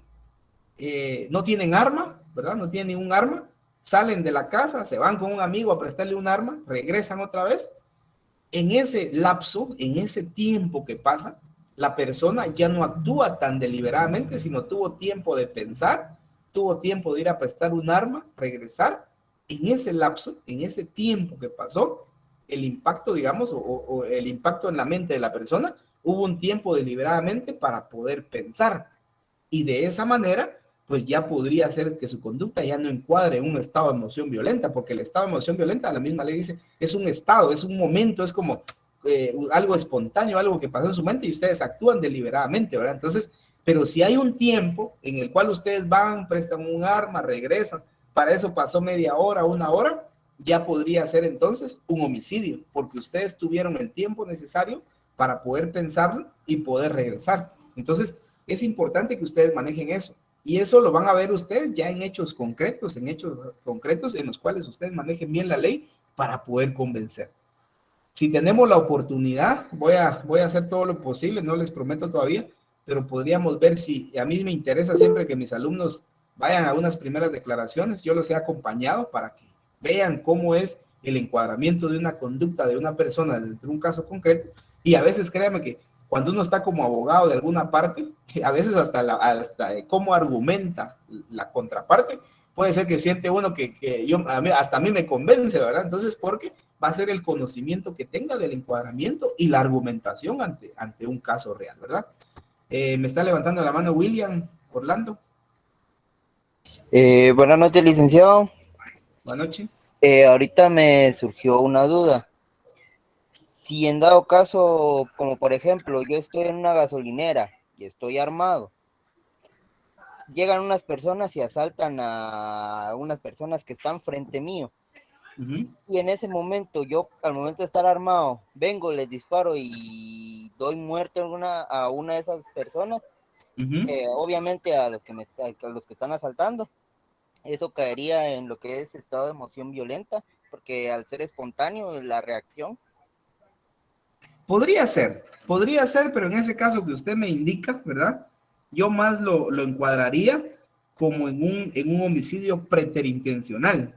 no tienen arma, ¿verdad? No tienen ningún arma. Salen de la casa, se van con un amigo a prestarle un arma, regresan otra vez. En ese lapso, en ese tiempo que pasa, la persona ya no actúa tan deliberadamente, sino tuvo tiempo de pensar, tuvo tiempo de ir a prestar un arma, regresar. En ese lapso, en ese tiempo que pasó, el impacto, digamos, o el impacto en la mente de la persona, hubo un tiempo deliberadamente para poder pensar. Y de esa manera, pues ya podría ser que su conducta ya no encuadre en un estado de emoción violenta, porque el estado de emoción violenta, la misma ley dice, es un estado, es un momento, es como algo espontáneo, algo que pasó en su mente y ustedes actúan deliberadamente, ¿verdad? Entonces, pero si hay un tiempo en el cual ustedes van, prestan un arma, regresan, para eso pasó media hora, 1 hora, ya podría ser entonces un homicidio, porque ustedes tuvieron el tiempo necesario para poder pensarlo y poder regresar. Entonces, es importante que ustedes manejen eso. Y eso lo van a ver ustedes ya en hechos concretos en los cuales ustedes manejen bien la ley para poder convencer. Si tenemos la oportunidad, voy a hacer todo lo posible, no les prometo todavía, pero podríamos ver si a mí me interesa siempre que mis alumnos vayan a unas primeras declaraciones, yo los he acompañado para vean cómo es el encuadramiento de una conducta de una persona dentro de un caso concreto, y a veces créanme que cuando uno está como abogado de alguna parte, a veces hasta cómo argumenta la contraparte, puede ser que siente uno que hasta a mí me convence, ¿verdad? Entonces, porque va a ser el conocimiento que tenga del encuadramiento y la argumentación ante un caso real, ¿verdad? Me está levantando la mano William Orlando. Buenas noches, licenciado. Buenas noches. Ahorita me surgió una duda. Si en dado caso, como por ejemplo, yo estoy en una gasolinera y estoy armado, llegan unas personas y asaltan a unas personas que están frente mío. Y en ese momento, yo al momento de estar armado, vengo, les disparo y doy muerte a una de esas personas, obviamente a los que están asaltando. Eso caería en lo que es estado de emoción violenta, porque al ser espontáneo la reacción. Podría ser, pero en ese caso que usted me indica, ¿verdad? Yo más lo encuadraría como en un homicidio preterintencional.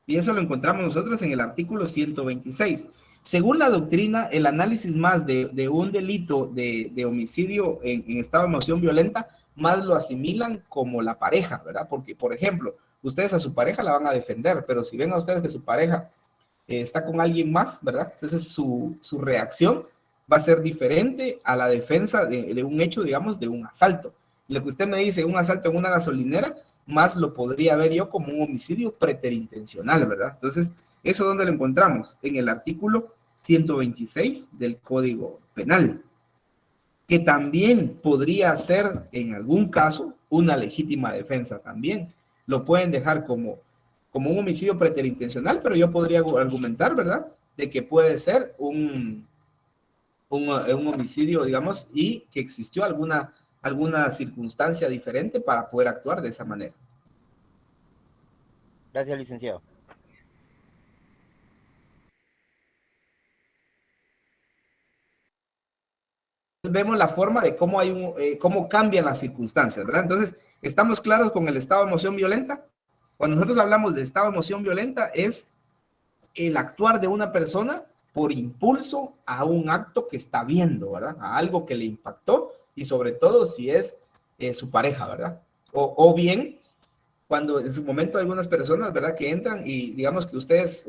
Y eso lo encontramos nosotros en el artículo 126. Según la doctrina, el análisis más de un delito de homicidio en estado de emoción violenta, más lo asimilan como la pareja, ¿verdad? Porque, por ejemplo, ustedes a su pareja la van a defender, pero si ven a ustedes que su pareja está con alguien más, ¿verdad? Entonces su reacción va a ser diferente a la defensa de un hecho, digamos, de un asalto. Lo que usted me dice, un asalto en una gasolinera, más lo podría ver yo como un homicidio preterintencional, ¿verdad? Entonces, ¿eso dónde lo encontramos? En el artículo 126 del Código Penal, que también podría ser, en algún caso, una legítima defensa también. Lo pueden dejar como un homicidio preterintencional, pero yo podría argumentar, ¿verdad?, de que puede ser un homicidio, digamos, y que existió alguna circunstancia diferente para poder actuar de esa manera. Gracias, licenciado. Vemos la forma de cómo cómo cambian las circunstancias, ¿verdad? Entonces, ¿estamos claros con el estado de emoción violenta? Cuando nosotros hablamos de estado de emoción violenta, es el actuar de una persona por impulso a un acto que está viendo, ¿verdad? A algo que le impactó, y sobre todo si es su pareja, ¿verdad? O bien, cuando en su momento hay algunas personas, ¿verdad?, que entran y digamos que ustedes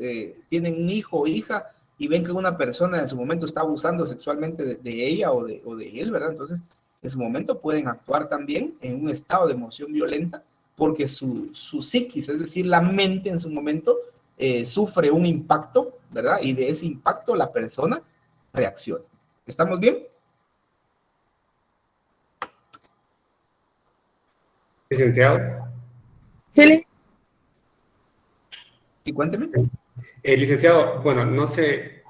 tienen un hijo o hija y ven que una persona en su momento está abusando sexualmente de ella o de él, ¿verdad? Entonces, en su momento pueden actuar también en un estado de emoción violenta porque su psiquis, es decir, la mente en su momento sufre un impacto, ¿verdad? Y de ese impacto la persona reacciona. ¿Estamos bien? Licenciado. Sí. Sí, cuénteme. Licenciado, bueno, no sé,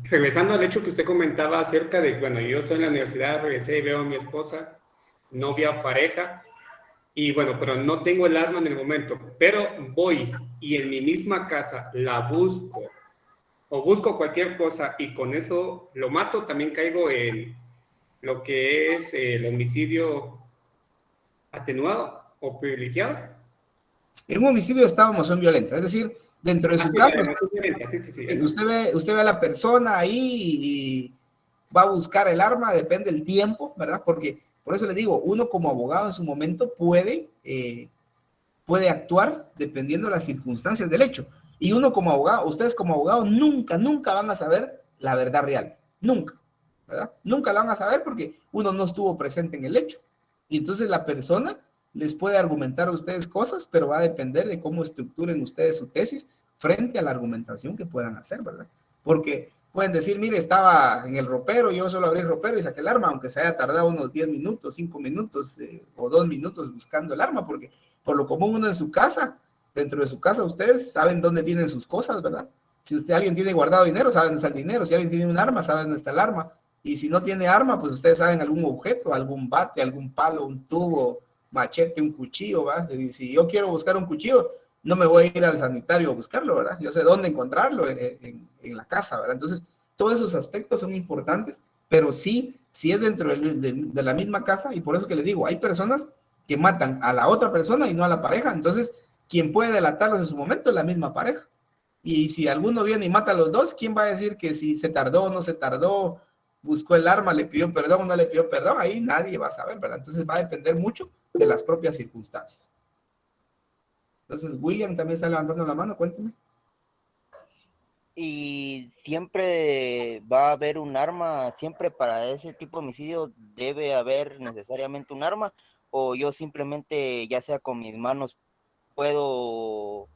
regresando al hecho que usted comentaba acerca de, bueno, yo estoy en la universidad, regresé y veo a mi esposa, novia, pareja, y bueno, pero no tengo el arma en el momento, pero voy y en mi misma casa la busco, o busco cualquier cosa y con eso lo mato, también caigo en lo que es el homicidio atenuado o privilegiado. En un homicidio de estado de emoción violenta, es decir, dentro de su casa, usted ve a la persona ahí y va a buscar el arma, depende del tiempo, ¿verdad? Porque, por eso le digo, uno como abogado en su momento puede actuar dependiendo de las circunstancias del hecho. Y uno como abogado, ustedes como abogados nunca van a saber la verdad real. Nunca, ¿verdad? Nunca la van a saber porque uno no estuvo presente en el hecho. Y entonces la persona les puede argumentar a ustedes cosas, pero va a depender de cómo estructuren ustedes su tesis frente a la argumentación que puedan hacer, ¿verdad? Porque pueden decir, mire, estaba en el ropero, yo solo abrí el ropero y saqué el arma, aunque se haya tardado unos 10 minutos, 5 minutos o 2 minutos buscando el arma, porque por lo común uno en su casa, dentro de su casa, ustedes saben dónde tienen sus cosas, ¿verdad? Si alguien tiene guardado dinero, saben dónde está el dinero. Si alguien tiene un arma, saben dónde está el arma. Y si no tiene arma, pues ustedes saben algún objeto, algún bate, algún palo, un tubo, machete, un cuchillo, ¿verdad? Si yo quiero buscar un cuchillo, no me voy a ir al sanitario a buscarlo, ¿verdad? Yo sé dónde encontrarlo en la casa, ¿verdad? Entonces, todos esos aspectos son importantes, pero sí es dentro de la misma casa, y por eso que les digo, hay personas que matan a la otra persona y no a la pareja. Entonces, quien puede delatarlos en su momento es la misma pareja. Y si alguno viene y mata a los dos, ¿quién va a decir que si se tardó o no se tardó, buscó el arma, le pidió perdón o no le pidió perdón? Ahí nadie va a saber, ¿verdad? Entonces va a depender mucho de las propias circunstancias. Entonces, William también está levantando la mano, cuénteme. Y siempre va a haber un arma, siempre para ese tipo de homicidio debe haber necesariamente un arma, o yo simplemente, ya sea con mis manos, puedo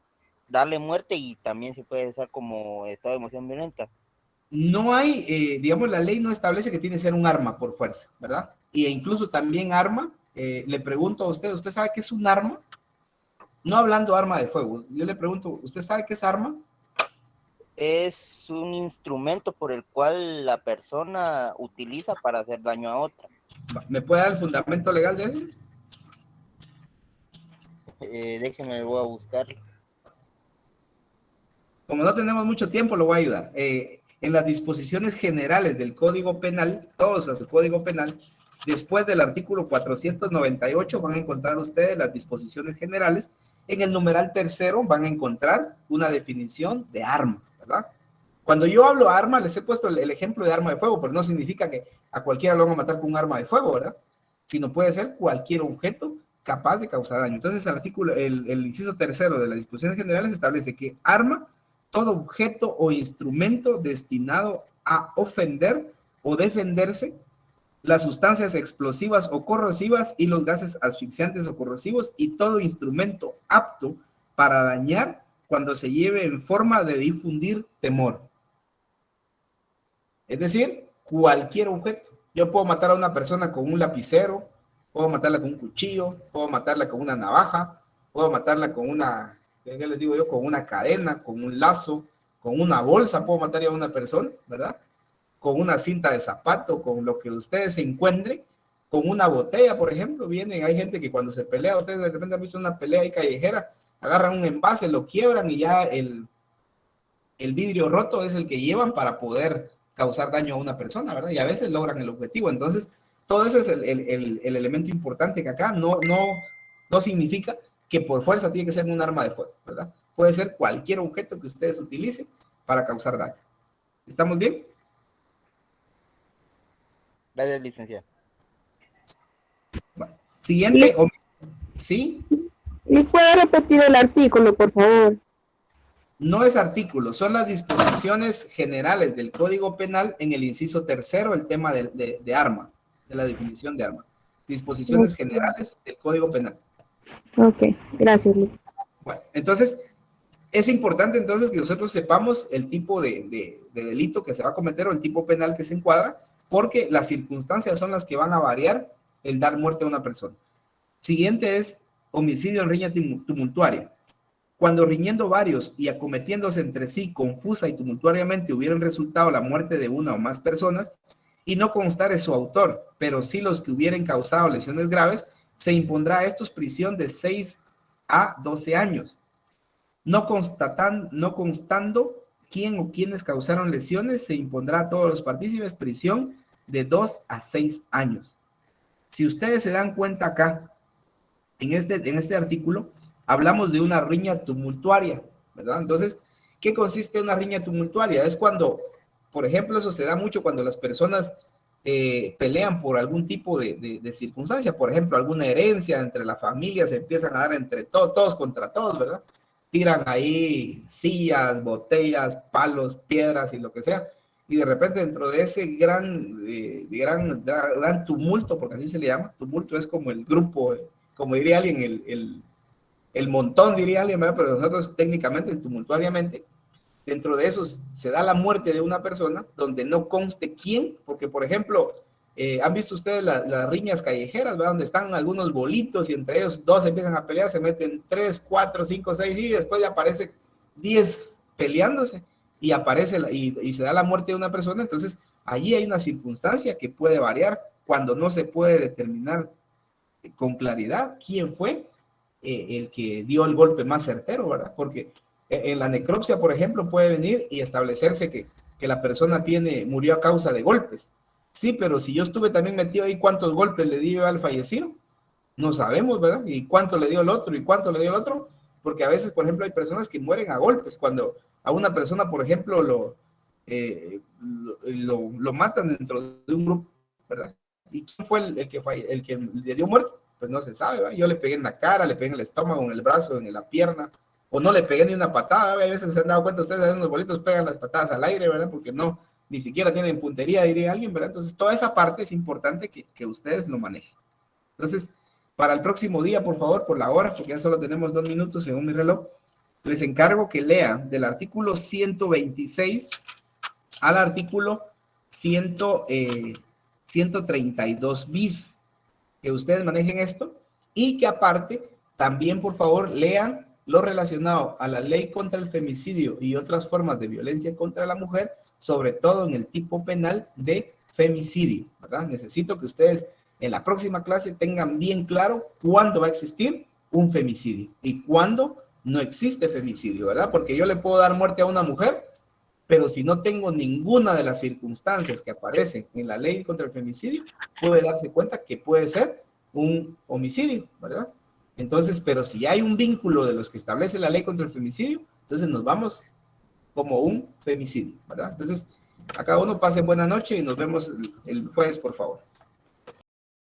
darle muerte y también se puede usar como estado de emoción violenta. No hay, digamos, la ley no establece que tiene que ser un arma por fuerza, ¿verdad? E incluso también arma, le pregunto a usted, ¿usted sabe qué es un arma? No hablando arma de fuego, yo le pregunto, ¿usted sabe qué es arma? Es un instrumento por el cual la persona utiliza para hacer daño a otra. ¿Me puede dar el fundamento legal de eso? Déjeme, voy a buscarlo. Como no tenemos mucho tiempo, lo voy a ayudar. En las disposiciones generales del Código Penal, todos el Código Penal, después del artículo 498 van a encontrar ustedes las disposiciones generales. En el numeral tercero van a encontrar una definición de arma, ¿verdad? Cuando yo hablo arma, les he puesto el ejemplo de arma de fuego, pero no significa que a cualquiera lo van a matar con un arma de fuego, ¿verdad? Sino puede ser cualquier objeto capaz de causar daño. Entonces, el inciso tercero de las disposiciones generales establece que arma, todo objeto o instrumento destinado a ofender o defenderse, las sustancias explosivas o corrosivas y los gases asfixiantes o corrosivos, y todo instrumento apto para dañar cuando se lleve en forma de difundir temor. Es decir, cualquier objeto. Yo puedo matar a una persona con un lapicero, puedo matarla con un cuchillo, puedo matarla con una navaja, puedo matarla con una, ¿qué les digo yo? Con una cadena, con un lazo, con una bolsa, puedo matar a una persona, ¿verdad? Con una cinta de zapato, con lo que ustedes se encuentren, con una botella, por ejemplo. Hay gente que cuando se pelea, ustedes de repente han visto una pelea ahí callejera, agarran un envase, lo quiebran y ya el vidrio roto es el que llevan para poder causar daño a una persona, ¿verdad? Y a veces logran el objetivo. Entonces, todo eso es el elemento importante, que acá no significa que por fuerza tiene que ser un arma de fuego, ¿verdad? Puede ser cualquier objeto que ustedes utilicen para causar daño. ¿Estamos bien? Gracias, licenciado. Bueno, siguiente. ¿Sí? ¿Me puede repetir el artículo, por favor? No es artículo, son las disposiciones generales del Código Penal en el inciso tercero, el tema de arma, de la definición de arma. Disposiciones generales del Código Penal. Ok, gracias, Luis. Bueno, entonces, es importante entonces que nosotros sepamos el tipo de delito que se va a cometer o el tipo penal que se encuadra, porque las circunstancias son las que van a variar el dar muerte a una persona. Siguiente es homicidio en riña tumultuaria. Cuando riñendo varios y acometiéndose entre sí confusa y tumultuariamente hubieran resultado la muerte de una o más personas y no constare su autor, pero sí los que hubieran causado lesiones graves, se impondrá a estos prisión de 6 a 12 años. No constando quién o quiénes causaron lesiones, se impondrá a todos los partícipes prisión de 2 a 6 años. Si ustedes se dan cuenta acá, en este artículo, hablamos de una riña tumultuaria, ¿verdad? Entonces, ¿qué consiste una riña tumultuaria? Es cuando, por ejemplo, eso se da mucho cuando las personas pelean por algún tipo de circunstancia, por ejemplo, alguna herencia entre la familia, se empiezan a dar entre todos contra todos, ¿verdad? Tiran ahí sillas, botellas, palos, piedras y lo que sea, y de repente dentro de ese gran tumulto, porque así se le llama, tumulto es como el grupo, como diría alguien, el montón, diría alguien, ¿verdad? Pero nosotros técnicamente, tumultuariamente, dentro de eso se da la muerte de una persona donde no conste quién, porque por ejemplo, han visto ustedes las riñas callejeras, ¿verdad? Donde están algunos bolitos y entre ellos dos empiezan a pelear, se meten 3, 4, 5, 6 y después ya aparece 10 peleándose y aparece y se da la muerte de una persona. Entonces allí hay una circunstancia que puede variar cuando no se puede determinar con claridad quién fue el que dio el golpe más certero, ¿verdad? Porque en la necropsia, por ejemplo, puede venir y establecerse que la persona murió a causa de golpes. Sí, pero si yo estuve también metido ahí, ¿cuántos golpes le di yo al fallecido? No sabemos, ¿verdad? Y cuánto le dio el otro y cuánto le dio el otro, porque a veces, por ejemplo, hay personas que mueren a golpes. Cuando a una persona, por ejemplo, lo matan dentro de un grupo, ¿verdad? ¿Y quién fue el que le dio muerte? Pues no se sabe, ¿verdad? Yo le pegué en la cara, le pegué en el estómago, en el brazo, en la pierna, o no le pegué ni una patada, ¿verdad? A veces se han dado cuenta ustedes, a veces los bolitos pegan las patadas al aire, ¿verdad? Porque no, ni siquiera tienen puntería, diría alguien, ¿verdad? Entonces, toda esa parte es importante que ustedes lo manejen. Entonces, para el próximo día, por favor, por la hora, porque ya solo tenemos 2 minutos según mi reloj, les encargo que lean del artículo 126 al artículo 132 bis, que ustedes manejen esto, y que aparte, también, por favor, lean lo relacionado a la ley contra el femicidio y otras formas de violencia contra la mujer, sobre todo en el tipo penal de femicidio, ¿verdad? Necesito que ustedes en la próxima clase tengan bien claro cuándo va a existir un femicidio y cuándo no existe femicidio, ¿verdad? Porque yo le puedo dar muerte a una mujer, pero si no tengo ninguna de las circunstancias que aparecen en la ley contra el femicidio, puede darse cuenta que puede ser un homicidio, ¿verdad? Entonces, pero si hay un vínculo de los que establece la ley contra el femicidio, entonces nos vamos como un femicidio, ¿verdad? Entonces, a cada uno pase buena noche y nos vemos el jueves, por favor.